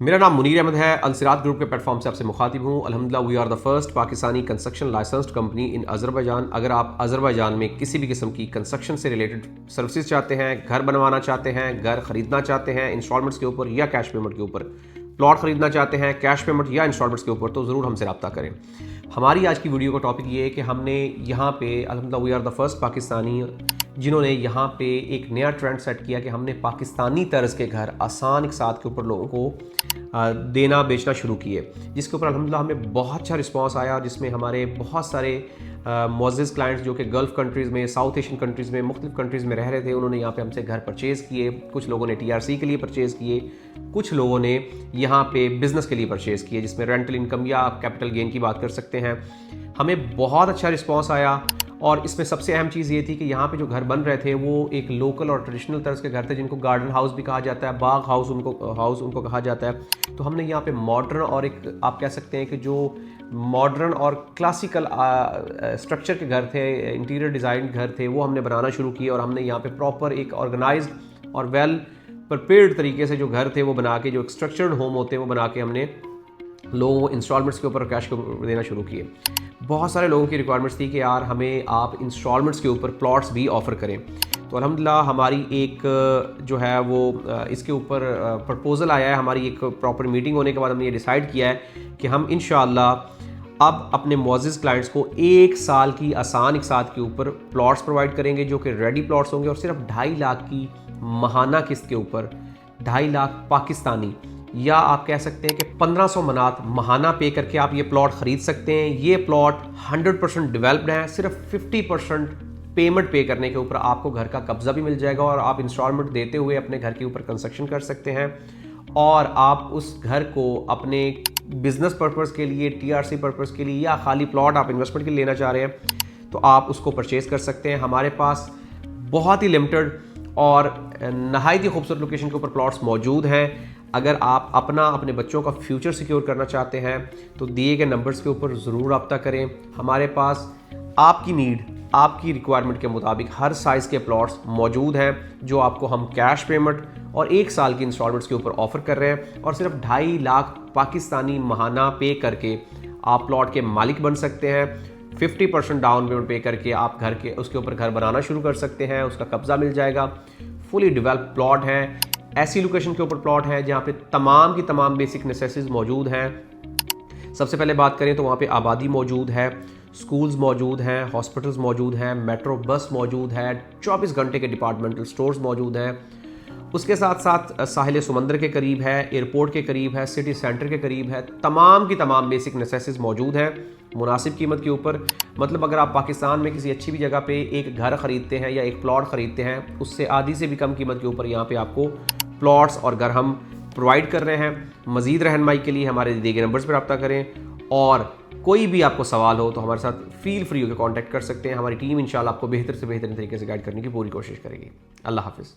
मेरा नाम मुनीर अहमद है। अलसिरात ग्रुप के प्लेटफॉर्म से आपसे मुखातिब हूँ। अल्हम्दुलिल्लाह we are the first Pakistani construction licensed company in Azerbaijan. अगर आप अज़रबैजान में किसी भी किस्म की कंस्ट्रक्शन से रिलेटेड सर्विसेज चाहते हैं, घर बनवाना चाहते हैं, घर ख़रीदना चाहते हैं इंस्टॉलमेंट्स के ऊपर या कैश पेमेंट के ऊपर, प्लॉट ख़रीदना चाहते हैं कैश पेमेंट या इंस्टॉलमेंट्स के ऊपर, तो ज़रूर हमसे रब्ता करें। हमारी आज की वीडियो का टॉपिक ये है कि हमने यहाँ पे अल्हम्दुलिल्लाह we are the first Pakistani जिन्होंने यहाँ पे एक नया ट्रेंड सेट किया कि हमने पाकिस्तानी तर्ज के घर आसान के साथ के ऊपर लोगों को देना बेचना शुरू किए, जिसके ऊपर अल्हम्दुलिल्लाह हमें बहुत अच्छा रिस्पांस आया, जिसमें हमारे बहुत सारे मुअज़्ज़िज़ क्लाइंट्स जो कि गल्फ़ कंट्रीज़ में, साउथ एशियन कंट्रीज़ में, मुख्तलिफ़ कंट्रीज़ में रह रहे थे, उन्होंने यहाँ पे हमसे घर परचेज़ किए। कुछ लोगों ने TRC के लिए परचेज़ किए, कुछ लोगों ने यहाँ पे बिज़नेस के लिए परचेज़ किए, जिसमें रेंटल इनकम या कैपिटल गेन की बात कर सकते हैं। हमें बहुत अच्छा रिस्पांस आया और इसमें सबसे अहम चीज़ ये थी कि यहाँ पे जो घर बन रहे थे वो एक लोकल और ट्रेडिशनल तर्ज के घर थे, जिनको गार्डन हाउस भी कहा जाता है, बाग हाउस उनको कहा जाता है। तो हमने यहाँ पे मॉडर्न और एक आप कह सकते हैं कि जो मॉडर्न और क्लासिकल स्ट्रक्चर के घर थे, इंटीरियर डिज़ाइन घर थे, वो हमने बनाना शुरू किए और हमने यहाँ पे प्रॉपर एक ऑर्गेनाइज्ड और वेल प्रिपेयर्ड तरीके से जो घर थे वो बना के, जो स्ट्रक्चर्ड होम होते हैं वो बना के हमने लोगों को इंस्टॉलमेंट्स के ऊपर कैश को देना शुरू किए। बहुत सारे लोगों की रिक्वायरमेंट्स थी कि यार हमें आप इंस्टॉलमेंट्स के ऊपर प्लॉट्स भी ऑफ़र करें। तो अल्हम्दुलिल्लाह हमारी एक जो है वो इसके ऊपर प्रपोज़ल आया है। हमारी एक प्रॉपर मीटिंग होने के बाद हमने ये डिसाइड किया है कि हम इंशाअल्लाह अब अपने मुअज़्ज़िज़ क्लाइंट्स को 1 साल की आसान इक़सात के ऊपर प्लॉट्स प्रोवाइड करेंगे, जो कि रेडी प्लॉट्स होंगे और सिर्फ 2.5 लाख की माहाना किस्त के ऊपर, 2.5 लाख पाकिस्तानी, या आप कह सकते हैं कि 1500 मनात महाना पे करके आप ये प्लॉट ख़रीद सकते हैं। ये प्लॉट 100% डेवलप्ड हैं। सिर्फ 50% पेमेंट पे करने के ऊपर आपको घर का कब्ज़ा भी मिल जाएगा और आप इंस्टॉलमेंट देते हुए अपने घर के ऊपर कंस्ट्रक्शन कर सकते हैं और आप उस घर को अपने बिजनेस पर्पज़ के लिए, TRC पर्पज़ के लिए या खाली प्लॉट आप इन्वेस्टमेंट के लिए लेना चाह रहे हैं तो आप उसको परचेज़ कर सकते हैं। हमारे पास बहुत ही लिमिटेड और नहायत ही खूबसूरत लोकेशन के ऊपर प्लॉट्स मौजूद हैं। अगर आप अपने बच्चों का फ्यूचर सिक्योर करना चाहते हैं तो दिए गए नंबर्स के ऊपर ज़रूर रब्ता करें। हमारे पास आपकी नीड, आपकी रिक्वायरमेंट के मुताबिक हर साइज़ के प्लॉट्स मौजूद हैं, जो आपको हम कैश पेमेंट और 1 साल की इंस्टॉलमेंट्स के ऊपर ऑफ़र कर रहे हैं और सिर्फ 2.5 लाख पाकिस्तानी महाना पे करके आप प्लॉट के मालिक बन सकते हैं। 50% डाउन पेमेंट पे करके आप घर के उसके ऊपर घर बनाना शुरू कर सकते हैं, उसका कब्ज़ा मिल जाएगा। फुली डेवलप्ड प्लॉट है, ऐसी लोकेशन के ऊपर प्लॉट है जहाँ पे तमाम की तमाम बेसिक नेसेसिटीज़ मौजूद हैं। सबसे पहले बात करें तो वहाँ पे आबादी मौजूद है, स्कूल्स मौजूद हैं, हॉस्पिटल्स मौजूद हैं, मेट्रो बस मौजूद है, 24 घंटे के डिपार्टमेंटल स्टोर्स मौजूद हैं। उसके साथ साथ साहिल समंदर के करीब है, एयरपोर्ट के करीब है, सिटी सेंटर के करीब है। तमाम की तमाम बेसिक नेसेसिटीज़ मौजूद हैं मुनासिब कीमत के ऊपर। मतलब अगर आप पाकिस्तान में किसी अच्छी भी जगह पे एक घर ख़रीदते हैं या एक प्लॉट ख़रीदते हैं, उससे आधी से भी कम कीमत के ऊपर यहाँ पे आपको प्लॉट्स और घर हम प्रोवाइड कर रहे हैं। मज़ीद रहनुमाई के लिए हमारे दिए गए नंबर्स पर रब्ता करें और कोई भी आपको सवाल हो तो हमारे साथ फील फ्री होकर कॉन्टैक्ट कर सकते हैं। हमारी टीम इंशाल्लाह आपको बेहतर से बेहतर तरीके से गाइड करने की पूरी कोशिश करेगी। अल्लाह हाफ़िज़।